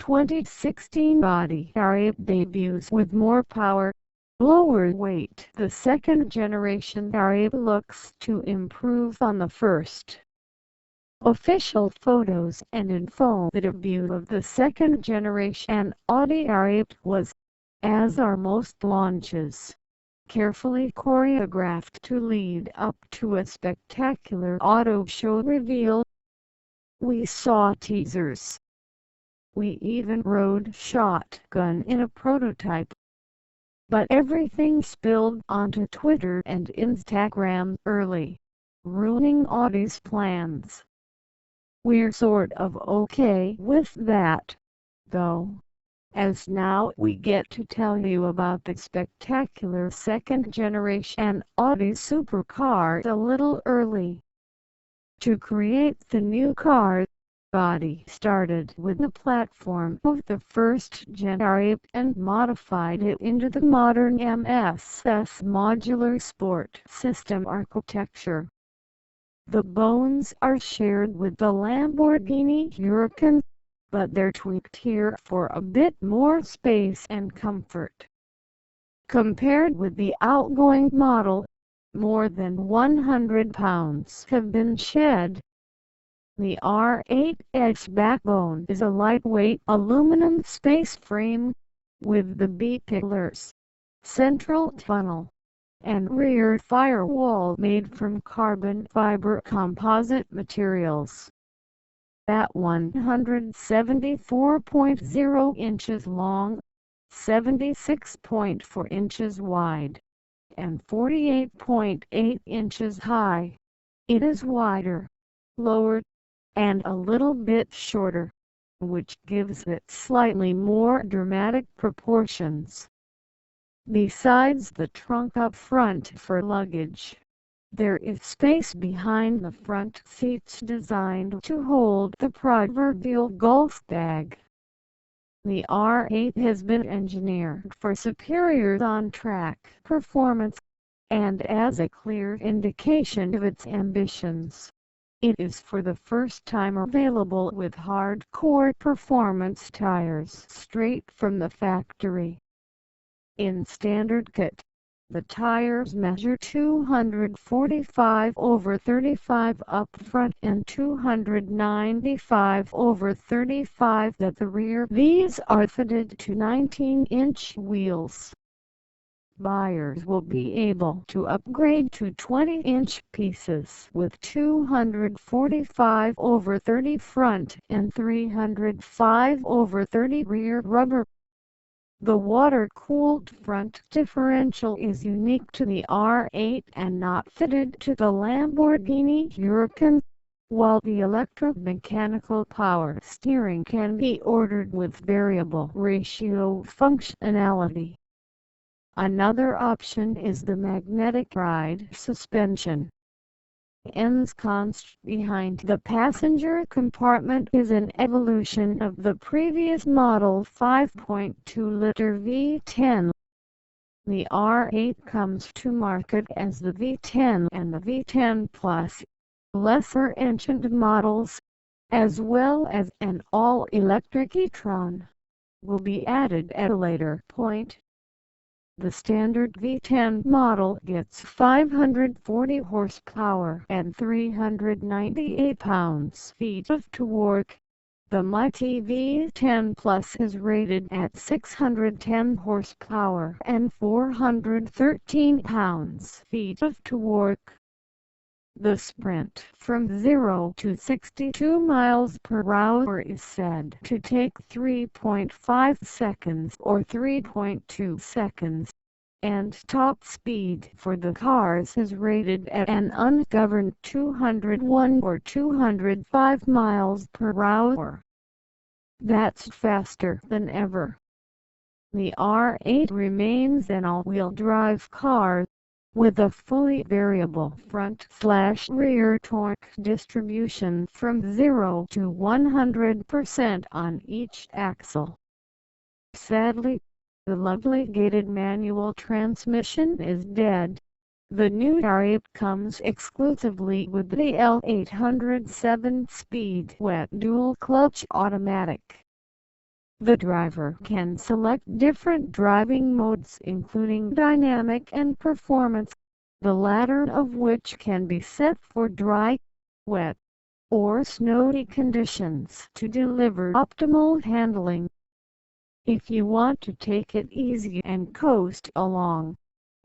2016 Audi R8 debuts with more power, lower weight. The second generation R8 looks to improve on the first. Official photos and info. The debut of the second generation Audi R8 was, as are most launches, carefully choreographed to lead up to a spectacular auto show reveal. We saw teasers. We even rode shotgun in a prototype. But everything spilled onto Twitter and Instagram early, ruining Audi's plans. We're sort of okay with that, though, as now we get to tell you about the spectacular second generation Audi supercar a little early. To create the new car, Audi started with the platform of the first Gen R8 and modified it into the modern MSS Modular Sport System architecture. The bones are shared with the Lamborghini Huracán, but they're tweaked here for a bit more space and comfort. Compared with the outgoing model, more than 100 pounds have been shed. The R8's backbone is a lightweight aluminum space frame, with the B-pillars, central tunnel, and rear firewall made from carbon fiber composite materials. At 174.0 inches long, 76.4 inches wide, and 48.8 inches high, it is wider, lower, and a little bit shorter, which gives it slightly more dramatic proportions. Besides the trunk up front for luggage, there is space behind the front seats designed to hold the proverbial golf bag. The R8 has been engineered for superior on-track performance, and as a clear indication of its ambitions, it is for the first time available with hardcore performance tires straight from the factory. In standard kit, the tires measure 245/35 up front and 295/35 at the rear. These are fitted to 19-inch wheels. Buyers will be able to upgrade to 20-inch pieces with 245/30 front and 305/30 rear rubber. The water-cooled front differential is unique to the R8 and not fitted to the Lamborghini Huracán, while the electromechanical power steering can be ordered with variable ratio functionality. Another option is the magnetic ride suspension. Ensconced behind the passenger compartment is an evolution of the previous model 5.2-liter V10. The R8 comes to market as the V10 and the V10 Plus, lesser-engined models, as well as an all-electric e-tron, will be added at a later point. The standard V10 model gets 540 horsepower and 398 pounds-feet of torque. The mighty V10 Plus is rated at 610 horsepower and 413 pounds-feet of torque. The sprint from 0 to 62 miles per hour is said to take 3.5 seconds or 3.2 seconds, and top speed for the cars is rated at an ungoverned 201 or 205 miles per hour. That's faster than ever. The R8 remains an all-wheel drive car, with a fully variable front/rear torque distribution from 0 to 100% on each axle. Sadly, the lovely gated manual transmission is dead. The new R8 comes exclusively with the L800 7-speed wet dual-clutch automatic. The driver can select different driving modes including dynamic and performance, the latter of which can be set for dry, wet, or snowy conditions to deliver optimal handling. If you want to take it easy and coast along,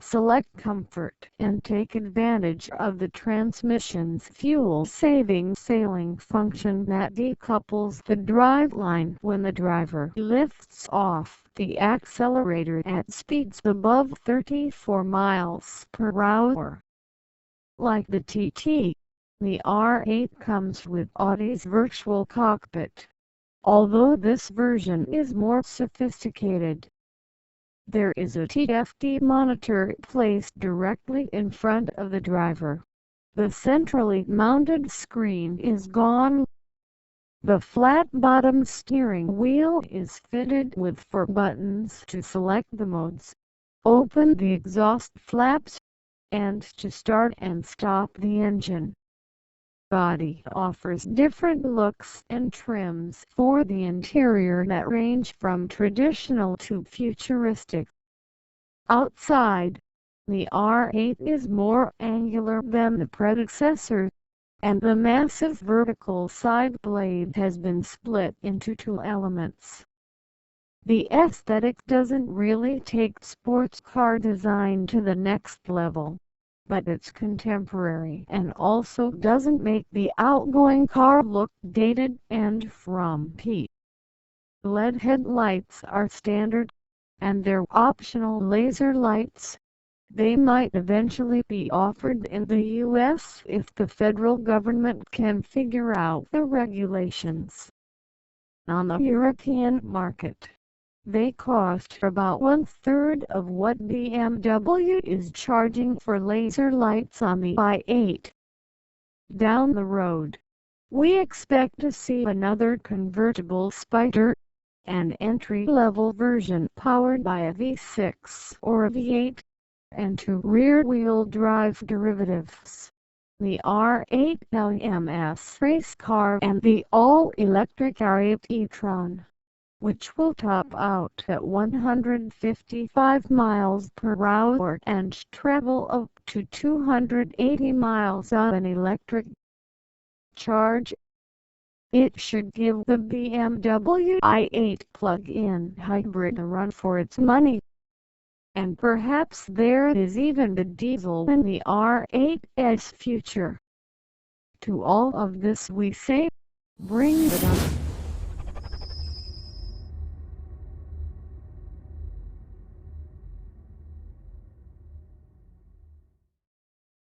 select Comfort and take advantage of the transmission's fuel-saving sailing function that decouples the driveline when the driver lifts off the accelerator at speeds above 34 miles per hour. Like the TT, the R8 comes with Audi's virtual cockpit, although this version is more sophisticated. There is a TFT monitor placed directly in front of the driver. The centrally mounted screen is gone. The flat-bottom steering wheel is fitted with 4 buttons to select the modes, open the exhaust flaps, and to start and stop the engine. Body offers different looks and trims for the interior that range from traditional to futuristic. Outside, the R8 is more angular than the predecessor, and the massive vertical side blade has been split into 2 elements. The aesthetic doesn't really take sports car design to the next level, but it's contemporary and also doesn't make the outgoing car look dated and frumpy. LED headlights are standard, and they're optional laser lights. They might eventually be offered in the US if the federal government can figure out the regulations. On the European market, they cost about 1/3 of what BMW is charging for laser lights on the i8. Down the road, we expect to see another convertible Spider, an entry-level version powered by a V6 or a V8, and 2 rear-wheel drive derivatives, the R8 LMS race car and the all-electric R8 e-tron, which will top out at 155 miles per hour and travel up to 280 miles on an electric charge. It should give the BMW i8 plug-in hybrid a run for its money. And perhaps there is even the diesel in the R8's future. To all of this we say, bring it on.